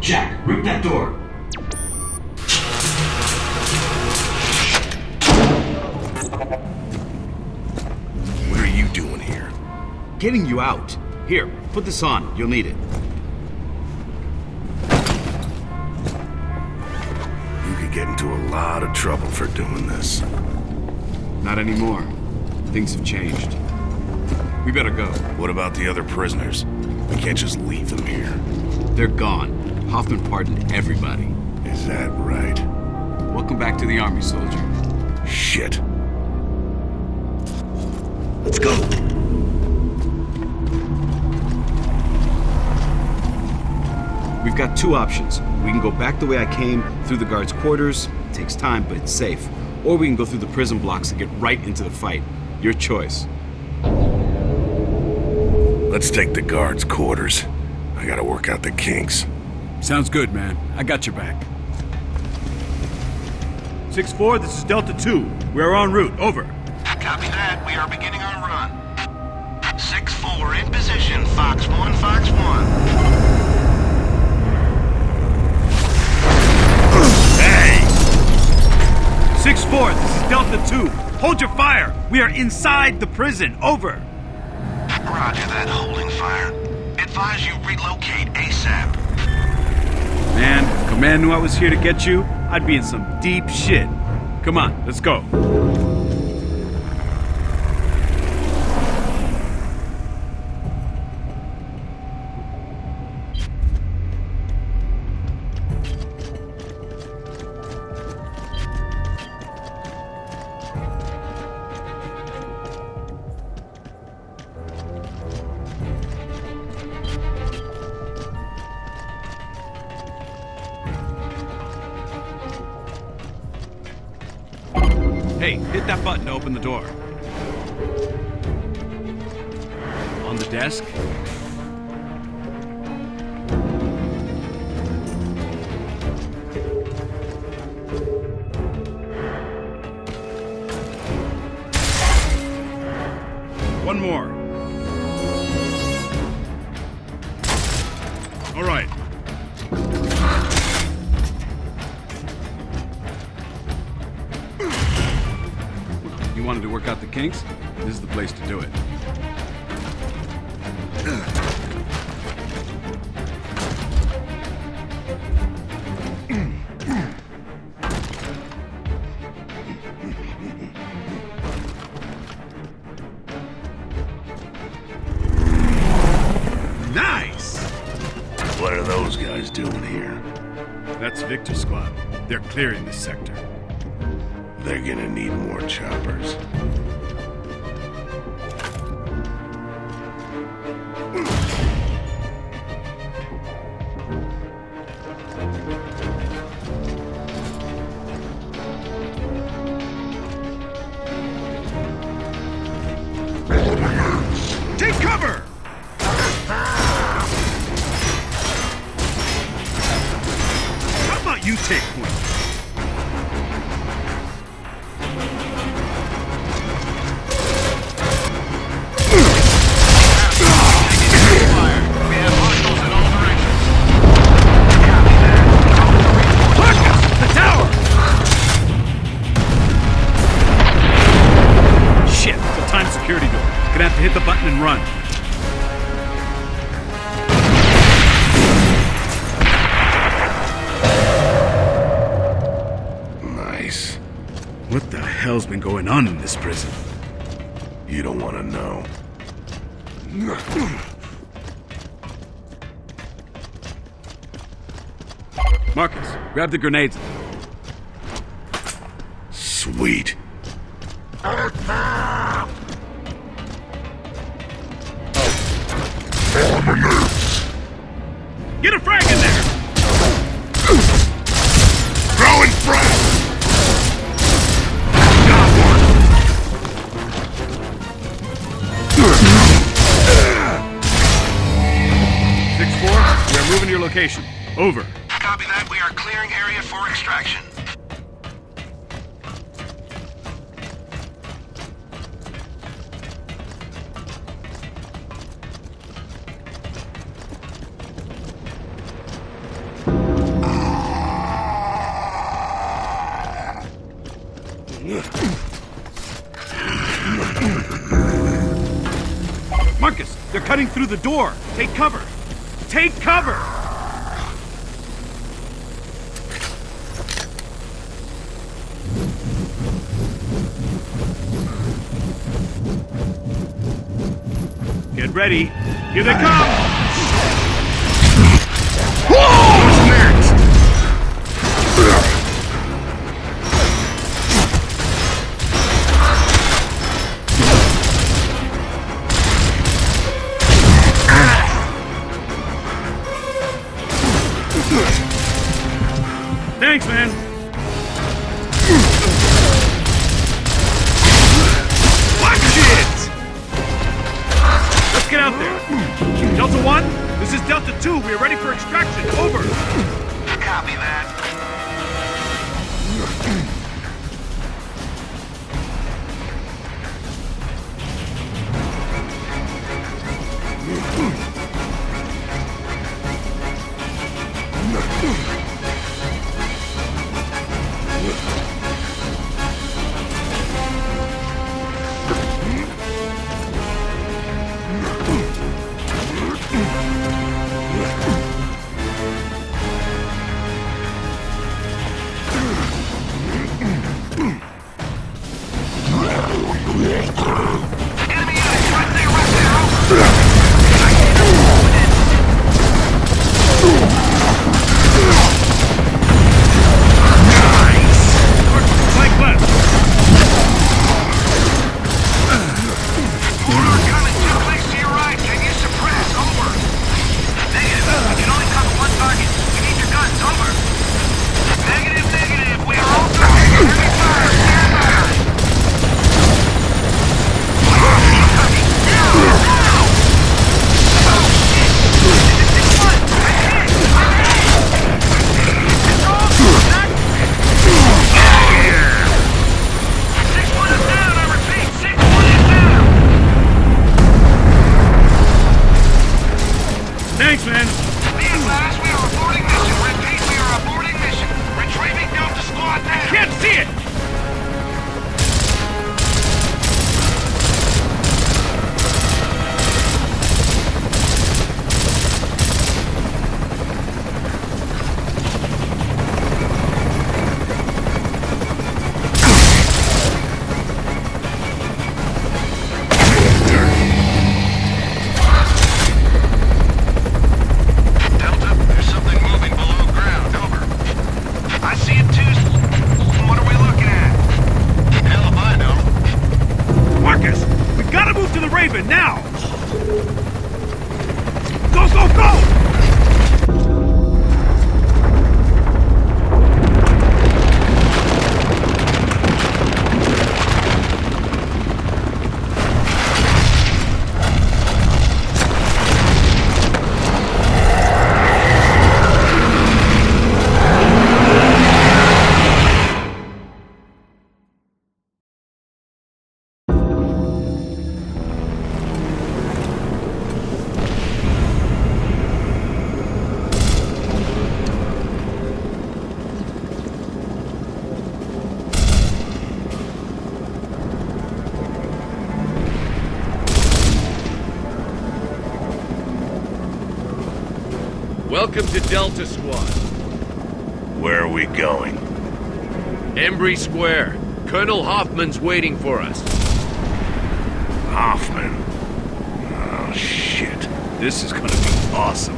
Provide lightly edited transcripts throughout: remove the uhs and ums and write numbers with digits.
Jack, rip that door. What are you doing here? Getting you out. Here, put this on. You'll need it. You could get into a lot of trouble for doing this. Not anymore. Things have changed. We better go. What about the other prisoners? We can't just leave them here. They're gone. Hoffman pardoned everybody. Is that right? Welcome back to the army, soldier. Shit. Let's go. We've got two options. We can go back the way I came, through the guards' quarters. It takes time, but it's safe. Or we can go through the prison blocks and get right into the fight. Your choice. Let's take the guards' quarters. I gotta work out the kinks. Sounds good, man. I got your back. 6-4, this is Delta 2. We are en route. Over. Copy that. We are beginning our run. 6-4 in position. Fox 1, Fox 1. Hey! 6-4, this is Delta 2. Hold your fire. We are inside the prison. Over. Roger that. Holding fire. Advise you relocate ASAP. Man, if Command knew I was here to get you, I'd be in some deep shit. Come on, let's go. Hey, hit that button to open the door. On the desk? One more. All right. You wanted to work out the kinks? This is the place to do it. Nice! What are those guys doing here? That's Victor Squad. They're clearing this sector. They're gonna need more choppers. Take cover! How about you take point? Security door. Gonna have to hit the button and run. Nice. What the hell's been going on in this prison? You don't want to know. Marcus, grab the grenades. Sweet. Get a frag in there! Throwing frag! Got one! 6-4, we are moving to your location. Over. Copy that. We are clearing area for extraction. cutting through the door. Take cover. Take cover! Get ready. Here they come! What's next? Thanks, man. Watch it! Let's get out there. Delta 1, this is Delta 2. We are ready for extraction. Over. Copy that. Thanks, man. Be advised, we are aborting mission. Repeat, we are aborting mission. Retrieving Delta Squad now. Can't see it! Now! Go, go, go! Welcome to Delta Squad. Where are we going? Embry Square. Colonel Hoffman's waiting for us. Hoffman. Oh, shit. This is gonna be awesome.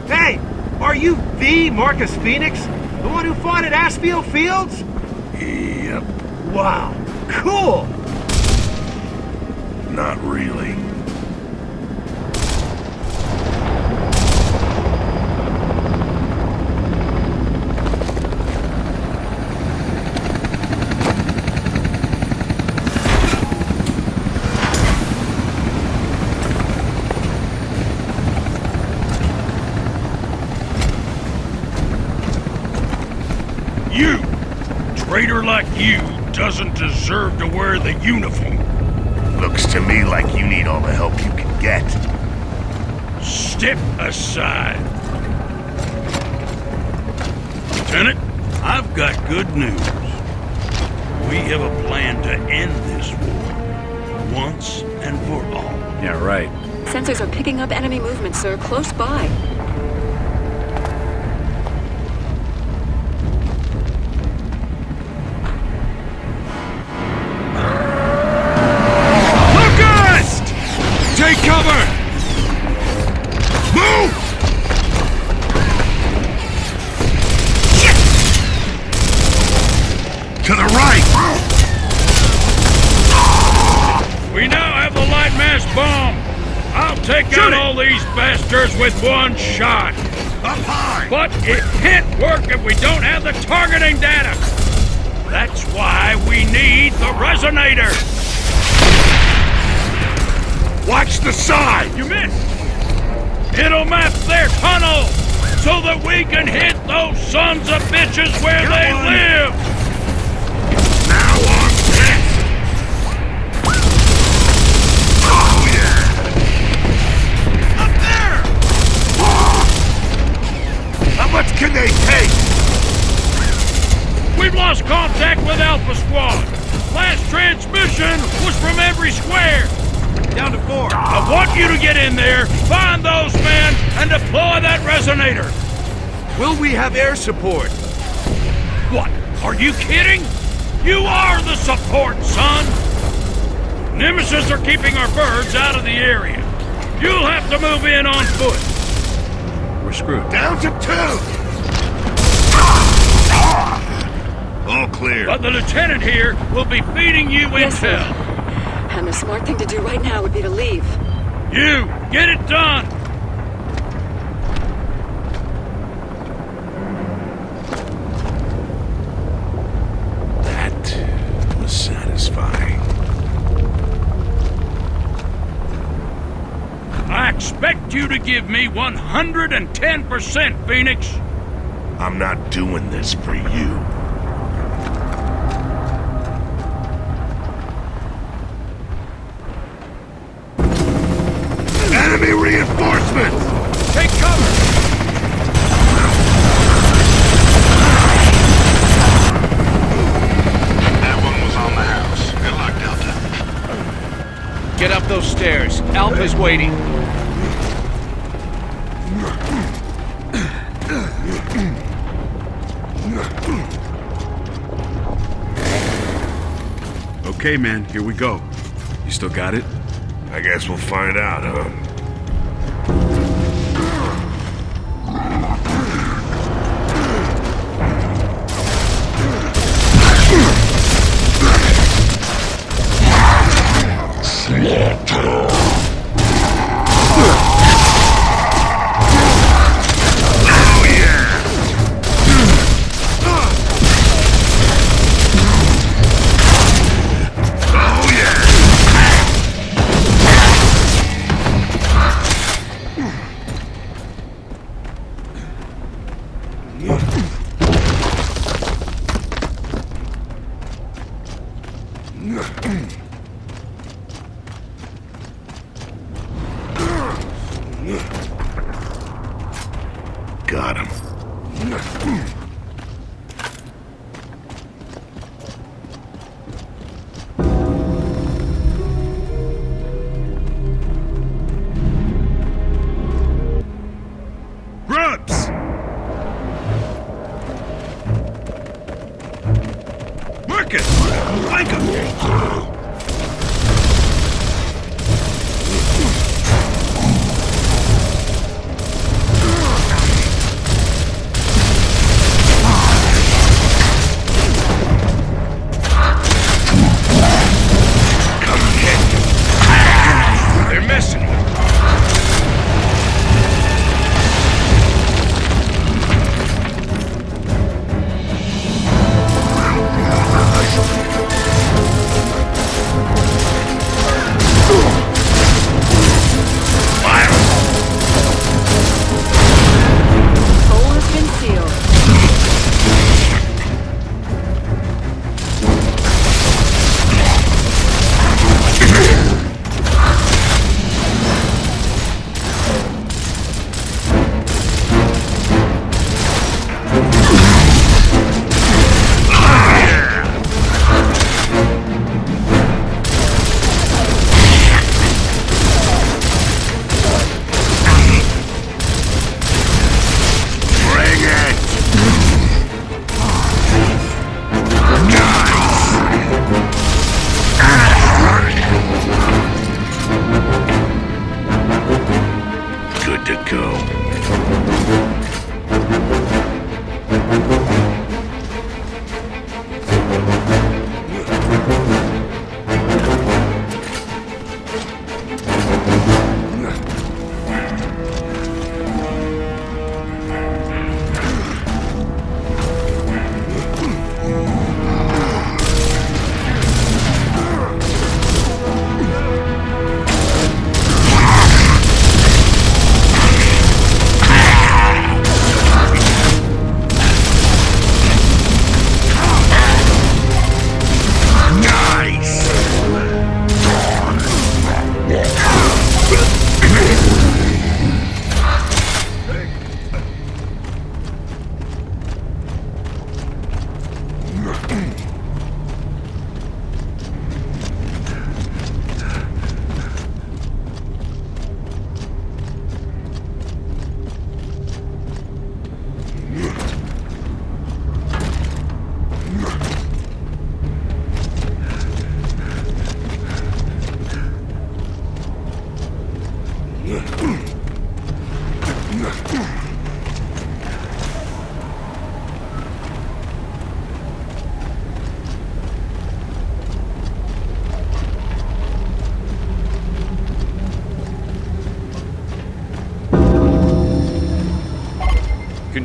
Hey! Are you the Marcus Phoenix? The one who fought at Aspio Fields? Yep. Wow. Cool! Not really. You! Traitor like you doesn't deserve to wear the uniform. Looks to me like you need all the help you can get. Step aside. Lieutenant, I've got good news. We have a plan to end this war. once and for all. Yeah, right. Sensors are picking up enemy movement, sir, close by. Locust! Take cover! Move! To the right! We now have the light mass bomb. I'll take out all these bastards with one shot. Up high! But it can't work if we don't have the targeting data. That's why we need the resonator. Watch the side! You missed. It'll map their tunnel so that we can hit those sons of bitches where they live. Now I'm pissed! Oh yeah! Up there! How much can they take? We've lost contact with Alpha Squad. Last transmission was from every square. Down to 4. I want you to get in there, find those men, and deploy that resonator. Will we have air support? What? Are you kidding? You are the support, son! Nemesis are keeping our birds out of the area. You'll have to move in on foot. We're screwed. Down to 2! All clear. But the lieutenant here will be feeding you Yes, sir. intel. And the smart thing to do right now would be to leave. You, get it done! That was satisfying. I expect you to give me 110%, Phoenix. I'm not doing this for you. Enemy reinforcements! Take cover! That one was on the house. Good luck, Delta. Get up those stairs. Alpha's waiting. Okay, man, here we go. You still got it? I guess we'll find out, huh? Oh yeah! Oh yeah! Got him. Grubs! Marcus! Wake up!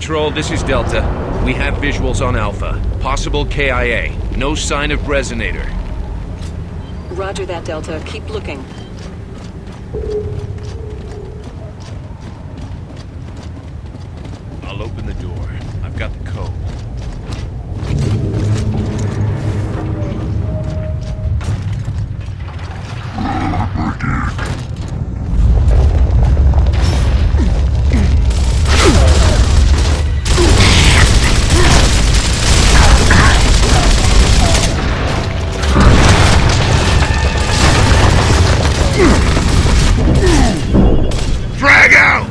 Control, this is Delta. We have visuals on Alpha. Possible KIA. No sign of resonator. Roger that, Delta. Keep looking. I'll open the door. I've got the code. Drag out!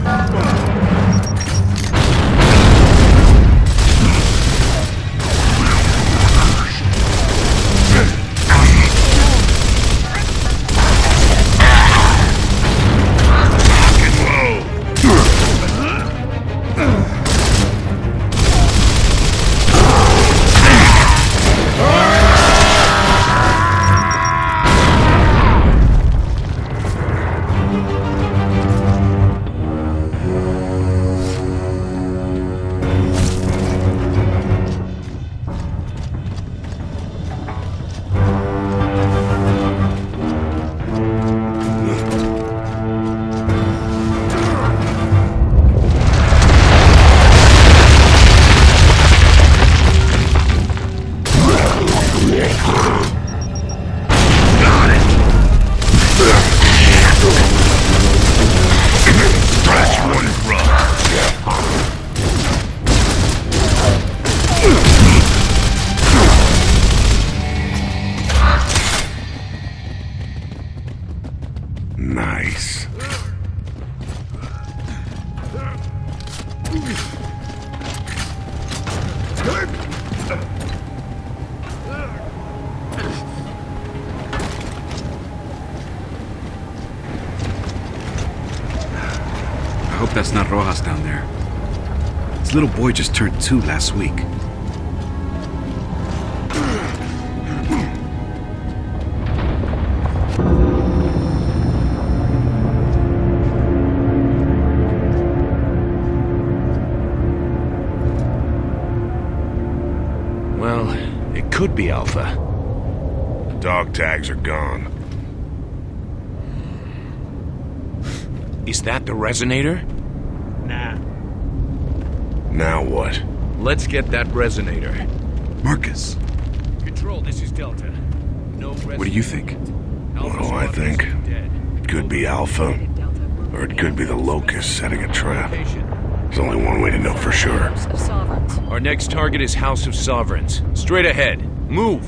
Nice. I hope that's not Rojas down there. His little boy just turned 2 last week. Well, it could be Alpha. Dog tags are gone. Is that the resonator? Nah. Now what? Let's get that resonator. Marcus, Control, this is Delta. No resonator. what do you think? What do I think? It could be Alpha, or it could be the Locust setting a trap. There's only one way to know for sure. Of sovereigns. Our next target is House of Sovereigns. Straight ahead. Move!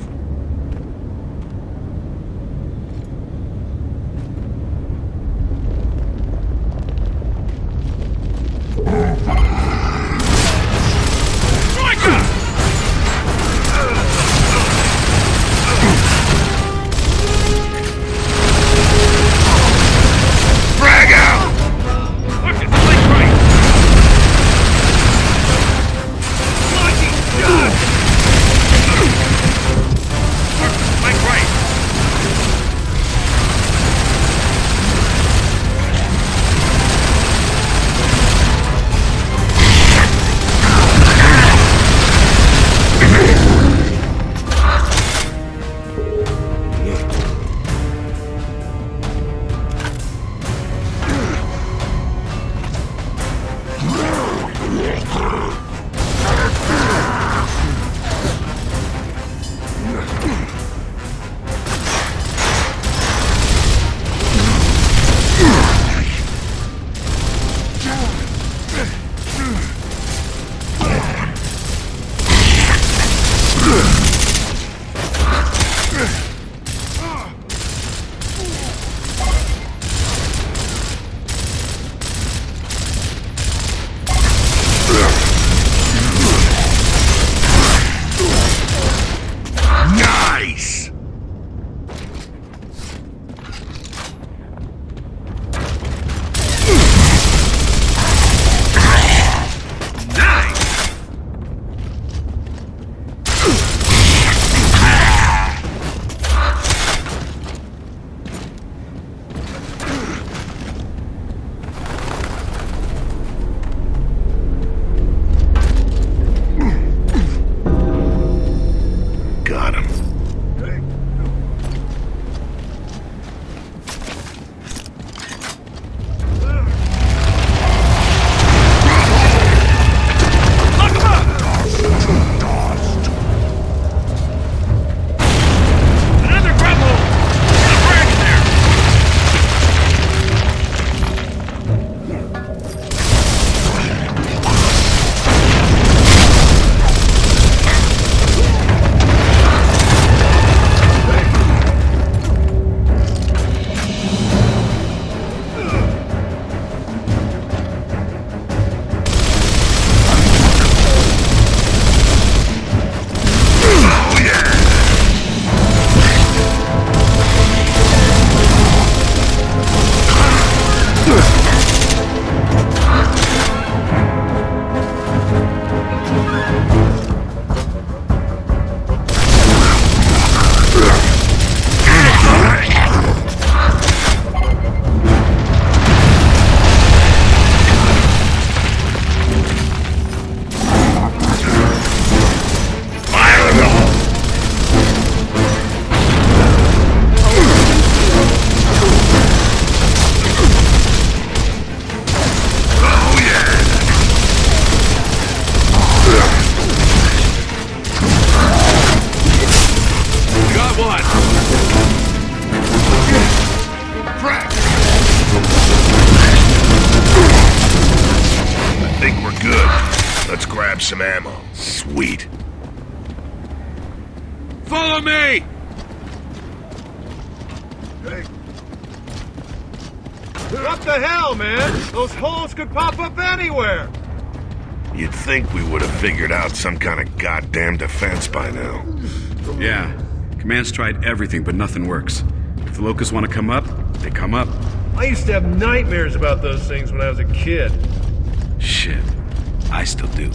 Drag out! Fucking blink right! grab some ammo. Sweet. Follow me! What the hell, man? Those holes could pop up anywhere! You'd think we would have figured out some kind of goddamn defense by now. Yeah. Command's tried everything, but nothing works. If the Locusts want to come up, they come up. I used to have nightmares about those things when I was a kid. Shit. I still do.